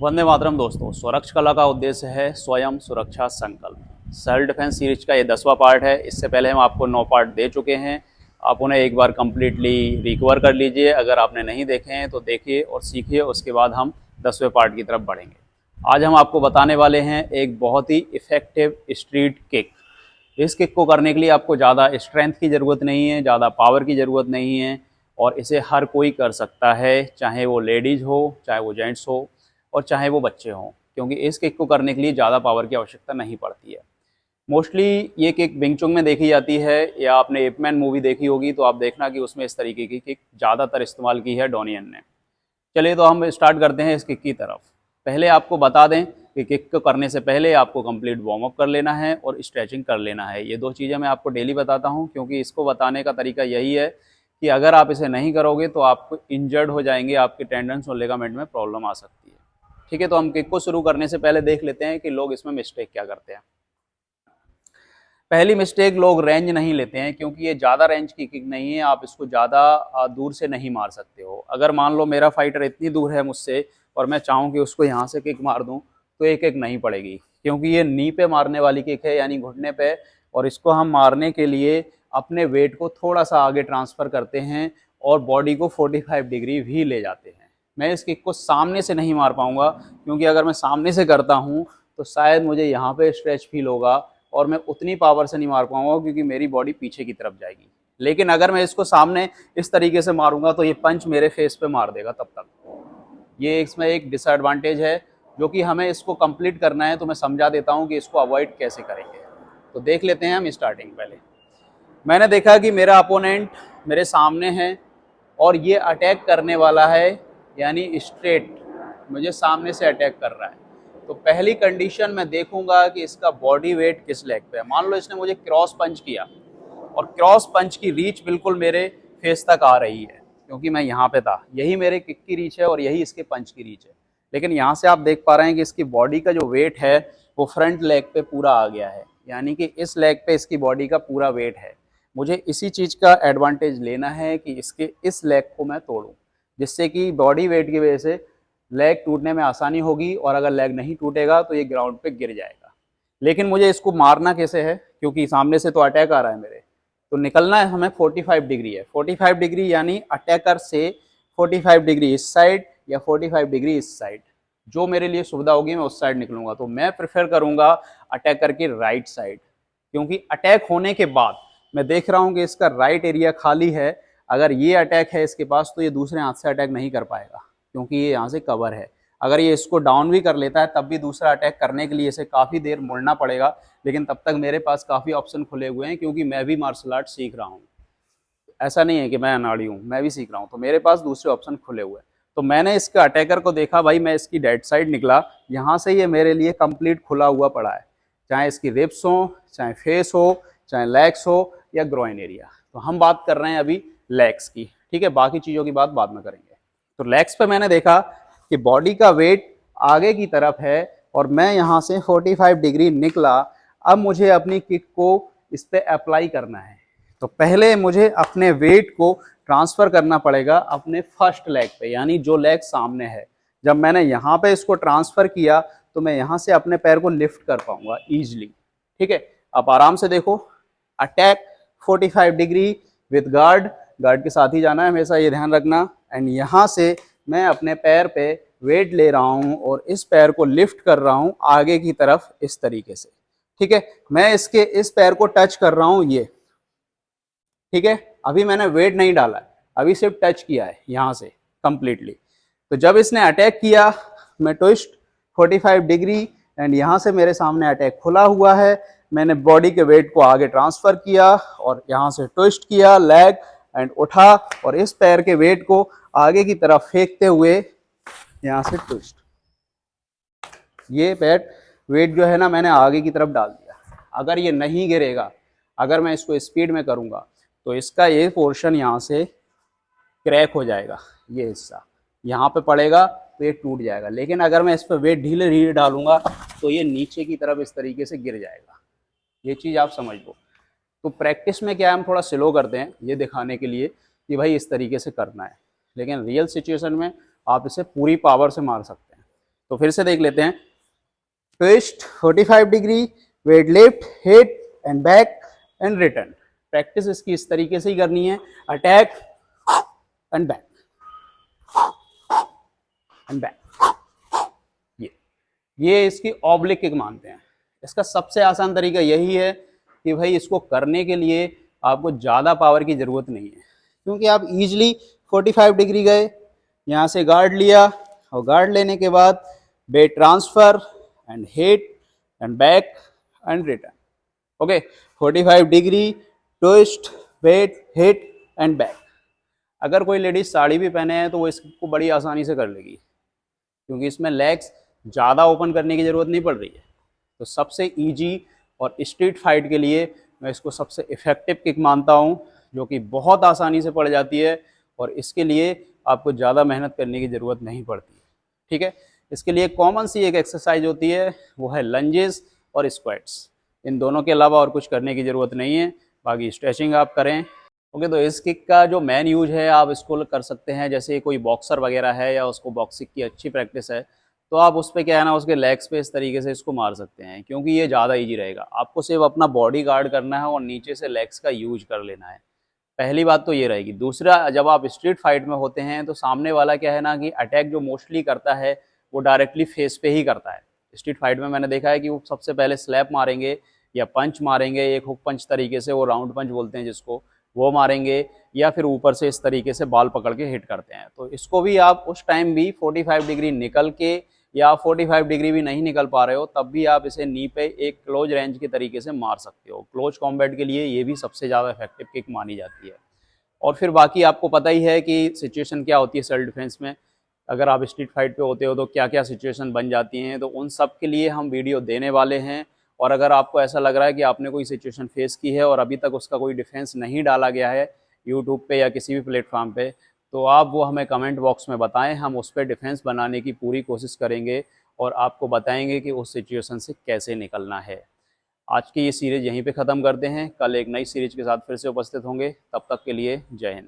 वंदे मातरम दोस्तों। स्वरक्ष कला का उद्देश्य है स्वयं सुरक्षा संकल्प। सेल्फ डिफेंस सीरीज का ये 10वां पार्ट है। इससे पहले हम आपको 9 पार्ट दे चुके हैं। आप उन्हें एक बार कंप्लीटली रिकवर कर लीजिए। अगर आपने नहीं देखे हैं तो देखिए और सीखिए, उसके बाद हम 10वें पार्ट की तरफ बढ़ेंगे। आज हम आपको बताने वाले हैं एक बहुत ही इफ़ेक्टिव स्ट्रीट किक। इस किक को करने के लिए आपको ज़्यादा स्ट्रेंथ की ज़रूरत नहीं है, ज़्यादा पावर की ज़रूरत नहीं है और इसे हर कोई कर सकता है, चाहे वो लेडीज़ हो, चाहे वो जेंट्स हो और चाहे वो बच्चे हों, क्योंकि इस किक को करने के लिए ज़्यादा पावर की आवश्यकता नहीं पड़ती है। मोस्टली ये किक विंग चुन में देखी जाती है, या आपने एप मैन मूवी देखी होगी तो आप देखना कि उसमें इस तरीके की किक ज़्यादातर इस्तेमाल की है डोनियन ने। चलिए तो हम स्टार्ट करते हैं इस किक की तरफ। पहले आपको बता दें कि किक को करने से पहले आपको कंप्लीट वार्म अप कर लेना है और स्ट्रेचिंग कर लेना है। ये 2 चीज़ें मैं आपको डेली बताता हूँ, क्योंकि इसको बताने का तरीका यही है कि अगर आप इसे नहीं करोगे तो आप इंजर्ड हो जाएंगे, आपके टेंडन्स और लिगामेंट में प्रॉब्लम आ सकती है। ठीक है, तो हम किक को शुरू करने से पहले देख लेते हैं कि लोग इसमें मिस्टेक क्या करते हैं। पहली मिस्टेक, लोग रेंज नहीं लेते हैं, क्योंकि ये ज़्यादा रेंज की किक नहीं है। आप इसको ज़्यादा दूर से नहीं मार सकते हो। अगर मान लो मेरा फाइटर इतनी दूर है मुझसे और मैं चाहूँ कि उसको यहाँ से किक मार दूँ तो एक एक नहीं पड़ेगी, क्योंकि ये नी पे मारने वाली किक है, यानी घुटने पे। और इसको हम मारने के लिए अपने वेट को थोड़ा सा आगे ट्रांसफ़र करते हैं और बॉडी को 45 डिग्री भी ले जाते हैं। मैं इस किक को सामने से नहीं मार पाऊँगा, क्योंकि अगर मैं सामने से करता हूँ तो शायद मुझे यहाँ पे स्ट्रेच फील होगा और मैं उतनी पावर से नहीं मार पाऊंगा, क्योंकि मेरी बॉडी पीछे की तरफ जाएगी। लेकिन अगर मैं इसको सामने इस तरीके से मारूंगा तो ये पंच मेरे फेस पे मार देगा तब तक। ये इसमें एक डिसएडवांटेज है, जो कि हमें इसको कंप्लीट करना है। तो मैं समझा देता हूँ कि इसको अवॉइड कैसे करेंगे। तो देख लेते हैं हम स्टार्टिंग। पहले मैंने देखा कि मेरा अपोनेंट मेरे सामने है और ये अटैक करने वाला है, यानी स्ट्रेट मुझे सामने से अटैक कर रहा है। तो पहली कंडीशन मैं देखूंगा कि इसका बॉडी वेट किस लेग पे है। मान लो इसने मुझे क्रॉस पंच किया और क्रॉस पंच की रीच बिल्कुल मेरे फेस तक आ रही है, क्योंकि मैं यहाँ पे था। यही मेरे किक की रीच है और यही इसके पंच की रीच है। लेकिन यहाँ से आप देख पा रहे हैं कि इसकी बॉडी का जो वेट है वो फ्रंट लेग पे पूरा आ गया है, यानी कि इस लेग पे इसकी बॉडी का पूरा वेट है। मुझे इसी चीज़ का एडवांटेज लेना है कि इसके इस लेग को मैं तोड़ूं, जिससे कि बॉडी वेट की वजह से लेग टूटने में आसानी होगी, और अगर लेग नहीं टूटेगा तो ये ग्राउंड पे गिर जाएगा। लेकिन मुझे इसको मारना कैसे है, क्योंकि सामने से तो अटैक आ रहा है मेरे। तो निकलना है हमें 45 डिग्री है। 45 डिग्री यानी अटैकर से 45 डिग्री इस साइड या 45 डिग्री इस साइड, जो मेरे लिए सुविधा होगी मैं उस साइड निकलूंगा। तो मैं प्रेफर करूंगा अटैकर की राइट साइड, क्योंकि अटैक होने के बाद मैं देख रहा हूं कि इसका राइट एरिया खाली है। अगर ये अटैक है इसके पास तो ये दूसरे हाथ से अटैक नहीं कर पाएगा, क्योंकि ये यहाँ से कवर है। अगर ये इसको डाउन भी कर लेता है तब भी दूसरा अटैक करने के लिए इसे काफ़ी देर मुड़ना पड़ेगा। लेकिन तब तक मेरे पास काफ़ी ऑप्शन खुले हुए हैं, क्योंकि मैं भी मार्शल आर्ट सीख रहा हूँ। ऐसा नहीं है कि मैं अनाड़ी हूँ, मैं भी सीख रहा हूँ, तो मेरे पास दूसरे ऑप्शन खुले हुए हैं। तो मैंने इसके अटैकर को देखा, भाई मैं इसकी डेड साइड निकला, यहाँ से ये मेरे लिए कंप्लीट खुला हुआ पड़ा है, चाहे इसकी रिब्स हो, चाहे फेस हो, चाहे लेग्स हो या ग्रोइन एरिया। तो हम बात कर रहे हैं अभी लेग्स की, ठीक है, बाकी चीज़ों की बात बाद में करेंगे। तो लेग्स पे मैंने देखा कि बॉडी का वेट आगे की तरफ है और मैं यहाँ से 45 डिग्री निकला। अब मुझे अपनी किक को इस पे अप्लाई करना है। तो पहले मुझे अपने वेट को ट्रांसफ़र करना पड़ेगा अपने फर्स्ट लेग पे, यानी जो लेग सामने है। जब मैंने यहाँ पे इसको ट्रांसफ़र किया तो मैं यहाँ से अपने पैर को लिफ्ट कर पाऊंगा ईजिली। ठीक है, आप आराम से देखो। Attack 45 degree with guard, guard के साथ ही जाना है हमेशा, ये ध्यान रखना। एंड यहाँ से मैं अपने पैर पे वेट ले रहा हूँ और इस पैर को लिफ्ट कर रहा हूँ आगे की तरफ इस तरीके से। ठीक है, मैं इसके इस पैर को टच कर रहा हूँ ये। ठीक है, अभी मैंने वेट नहीं डाला है, अभी सिर्फ टच किया है यहाँ से कंप्लीटली। तो जब इसने अटैक किया, मैं ट्विस्ट 45 डिग्री एंड यहाँ से मेरे सामने अटैक खुला हुआ है। मैंने बॉडी के वेट को आगे ट्रांसफ़र किया और यहाँ से ट्विस्ट किया लेग एंड उठा, और इस पैर के वेट को आगे की तरफ फेंकते हुए यहाँ से ट्विस्ट। ये पैर वेट जो है ना मैंने आगे की तरफ डाल दिया। अगर ये नहीं गिरेगा, अगर मैं इसको स्पीड में करूँगा तो इसका ये पोर्शन यहाँ से क्रैक हो जाएगा, ये हिस्सा यहाँ पे पड़ेगा तो ये टूट जाएगा। लेकिन अगर मैं इस पर वेट ढीले ढीले डालूंगा तो ये नीचे की तरफ इस तरीके से गिर जाएगा। ये चीज़ आप समझ लो। तो प्रैक्टिस में क्या है, हम थोड़ा स्लो करते हैं ये दिखाने के लिए कि भाई इस तरीके से करना है, लेकिन रियल सिचुएशन में आप इसे पूरी पावर से मार सकते हैं। तो फिर से देख लेते हैं। Twist 45 degree, weight lift, hit and back and return. Practice इसकी इस तरीके से ही करनी है, attack and back and back. ये इसकी ऑब्लिक किक मानते हैं। इसका सबसे आसान तरीका यही है कि भाई इसको करने के लिए आपको ज़्यादा पावर की ज़रूरत नहीं है, क्योंकि आप इजीली 45 डिग्री गए, यहाँ से गार्ड लिया और गार्ड लेने के बाद weight transfer and hit and back and return. Okay, 45 degree, twist, weight, hit and back. अगर कोई लेडीज साड़ी भी पहने हैं तो वो इसको बड़ी आसानी से कर लेगी, क्योंकि इसमें लेग्स ज़्यादा ओपन करने की ज़रूरत नहीं पड़ रही है। तो सबसे इजी और स्ट्रीट फाइट के लिए मैं इसको सबसे इफ़ेक्टिव किक मानता हूँ, जो कि बहुत आसानी से पड़ जाती है और इसके लिए आपको ज़्यादा मेहनत करने की ज़रूरत नहीं पड़ती है। ठीक है, इसके लिए कॉमन सी एक एक्सरसाइज होती है, वो है लंजेस और स्क्वाट्स। इन दोनों के अलावा और कुछ करने की ज़रूरत नहीं है, बाकी स्ट्रेचिंग आप करें। ओके, तो इस किक का जो मेन यूज है आप इसको कर सकते हैं, जैसे कोई बॉक्सर वगैरह है या उसको बॉक्सिंग की अच्छी प्रैक्टिस है तो आप उस पर क्या है ना, उसके लेग्स पे इस तरीके से इसको मार सकते हैं, क्योंकि ये ज़्यादा इजी रहेगा। आपको सिर्फ अपना बॉडी गार्ड करना है और नीचे से लेग्स का यूज कर लेना है। पहली बात तो ये रहेगी। दूसरा, जब आप स्ट्रीट फाइट में होते हैं तो सामने वाला क्या है ना कि अटैक जो मोस्टली करता है वो डायरेक्टली फेस पे ही करता है। स्ट्रीट फाइट में मैंने देखा है कि वो सबसे पहले स्लैप मारेंगे या पंच मारेंगे, एक हुक पंच तरीके से, वो राउंड पंच बोलते हैं जिसको, वो मारेंगे, या फिर ऊपर से इस तरीके से बाल पकड़ के हिट करते हैं। तो इसको भी आप उस टाइम भी 45 डिग्री निकल के, या 45 डिग्री भी नहीं निकल पा रहे हो तब भी आप इसे नी पे एक क्लोज रेंज के तरीके से मार सकते हो। क्लोज कॉम्बैट के लिए ये भी सबसे ज़्यादा इफेक्टिव किक मानी जाती है। और फिर बाकी आपको पता ही है कि सिचुएशन क्या होती है सेल्फ डिफेंस में। अगर आप स्ट्रीट फाइट पे होते हो तो क्या क्या सिचुएशन बन जाती हैं, तो उन सब के लिए हम वीडियो देने वाले हैं। और अगर आपको ऐसा लग रहा है कि आपने कोई सिचुएशन फेस की है और अभी तक उसका कोई डिफेंस नहीं डाला गया है यूट्यूब पे या किसी भी प्लेटफॉर्म पे, तो आप वो हमें कमेंट बॉक्स में बताएं, हम उस पर डिफेंस बनाने की पूरी कोशिश करेंगे और आपको बताएंगे कि उस सिचुएशन से कैसे निकलना है। आज की ये सीरीज़ यहीं पे ख़त्म करते हैं, कल एक नई सीरीज़ के साथ फिर से उपस्थित होंगे। तब तक के लिए जय हिंद।